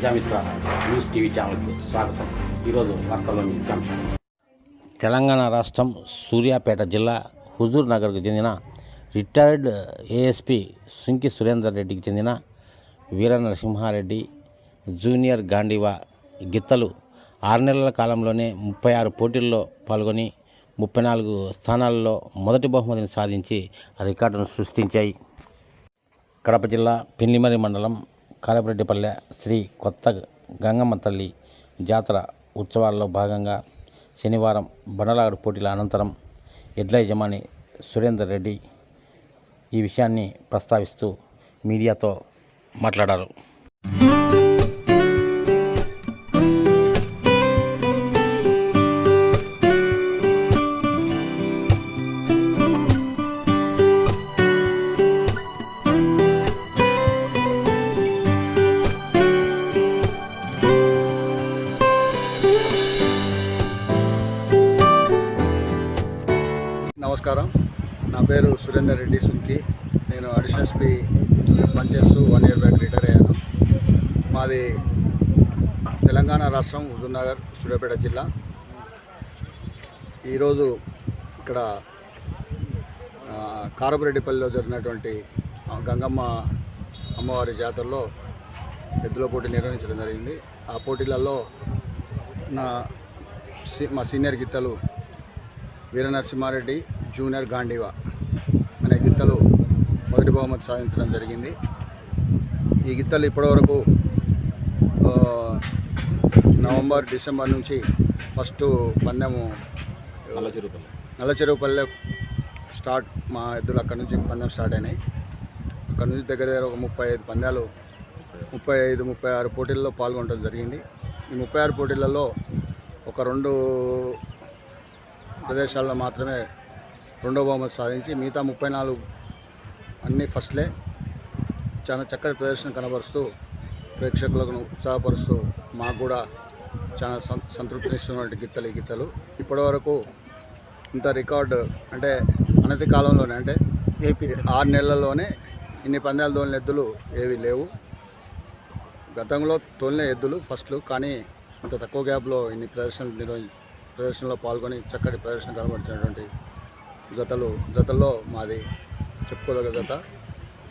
Prajamitra news TV ఛానల్కి స్వాగతం. ఈరోజు వార్తల్లోని ముఖ్యాంశాలు. తెలంగాణ రాష్ట్రం సూర్యాపేట జిల్లా హుజూర్ నగర్కు చెందిన రిటైర్డ్ ఏఎస్పీ సుంకి సురేందర్ రెడ్డికి చెందిన వీర నరసింహారెడ్డి జూనియర్ గాంధీవా గిత్తలు 6 నెలల కాలంలోనే 36 పోటీల్లో పాల్గొని 34 స్థానాల్లో మొదటి బహుమతిని సాధించి రికార్డును సృష్టించాయి. కడప జిల్లా పిన్లిమరి మండలం కాలపరెడ్డిపల్లె శ్రీ కొత్త గంగమ్మ తల్లి జాతర ఉత్సవాల్లో భాగంగా శనివారం బండలాగడు పోటీల అనంతరం ఎడ్ల యజమాని సురేందర్ రెడ్డి ఈ విషయాన్ని ప్రస్తావిస్తూ మీడియాతో మాట్లాడారు. నమస్కారం, నా పేరు సురేందర్ రెడ్డి సుంకి. నేను అడిషనల్ ఎస్పీ పనిచేస్తూ 1 year బ్యాక్ రిటైర్ అయ్యాను. మాది తెలంగాణ రాష్ట్రం హుజూర్ నగర్ సూర్యాపేట జిల్లా. ఈరోజు ఇక్కడ కారపురెడ్డిపల్లిలో జరిగినటువంటి గంగమ్మ అమ్మవారి జాతరలో ఎద్దుల పోటీ నిర్వహించడం జరిగింది. ఆ పోటీలలో మా సీనియర్ గిత్తలు వీర నరసింహారెడ్డి జూనియర్ గాంధీవా అనే గిత్తలు మొదటి బహుమతి సాధించడం జరిగింది. ఈ గిత్తలు ఇప్పటివరకు నవంబర్ డిసెంబర్ నుంచి ఫస్ట్ పందెము నల్లచెరువుపల్లె స్టార్ట్. మా ఎద్దులు అక్కడి నుంచి పందెం స్టార్ట్ అయినాయి. అక్కడ నుంచి దగ్గర ఒక 35 పందాలు 35-36 పోటీల్లో పాల్గొనడం జరిగింది. ఈ 36 పోటీలలో ఒక 2 ప్రదేశాల్లో మాత్రమే 2వ బహుమతి సాధించి మిగతా 34 అన్నీ ఫస్ట్లే చాలా చక్కటి ప్రదర్శన కనబరుస్తూ ప్రేక్షకులను ఉత్సాహపరుస్తూ మాకు కూడా చాలా సంతృప్తినిస్తున్నటువంటి గిత్తలు ఈ గిత్తలు. ఇప్పటివరకు ఇంత రికార్డు అంటే అనతి కాలంలోనే అంటే 6 నెలల్లోనే ఇన్ని పందాలు తోలిన ఎద్దులు ఏవి లేవు. గతంలో తోలిన ఎద్దులు ఫస్ట్లు, కానీ ఇంత తక్కువ గ్యాప్లో ఇన్ని ప్రదర్శనలో పాల్గొని చక్కటి ప్రదర్శన కనబడుతున్నటువంటి జతల్లో మాది చెప్పుకోదగ్గ జత.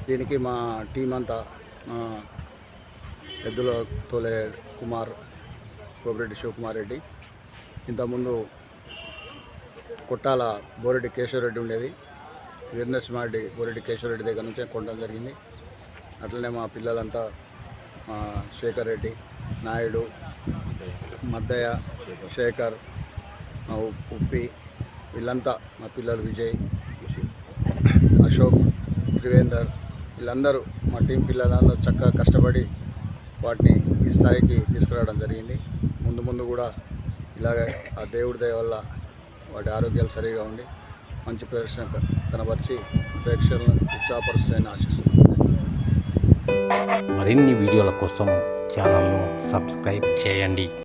దీనికి మా టీం అంతా ఎద్దుల తోలే కుమార్, కోపిరెడ్డి శివకుమార్ రెడ్డి, ఇంతకుముందు కొట్టాల బోరెడ్డి కేశవరెడ్డి ఉండేది, వీరనరసింహారెడ్డి బోరెడ్డి కేశవరెడ్డి దగ్గర నుంచే కొనడం జరిగింది. అట్లనే మా పిల్లలంతా శేఖర్ రెడ్డి, నాయుడు, మద్దయ్య, శేఖర్, ఉప్పి, వీళ్ళంతా మా పిల్లలు విజయ్, అశోక్, త్రివేందర్, వీళ్ళందరూ మా టీం పిల్లలందరూ చక్కగా కష్టపడి వాటిని ఈ స్థాయికి తీసుకురావడం జరిగింది. ముందు కూడా ఇలాగే ఆ దేవుడి దయ వల్ల వాటి ఆరోగ్యాలు సరిగా ఉండి మంచి ప్రదర్శన కనబరిచి ప్రేక్షకులను ఉత్సాహపరుస్తాయని ఆశిస్తున్నాను. మరిన్ని వీడియోల కోసం ఛానల్ను సబ్స్క్రైబ్ చేయండి.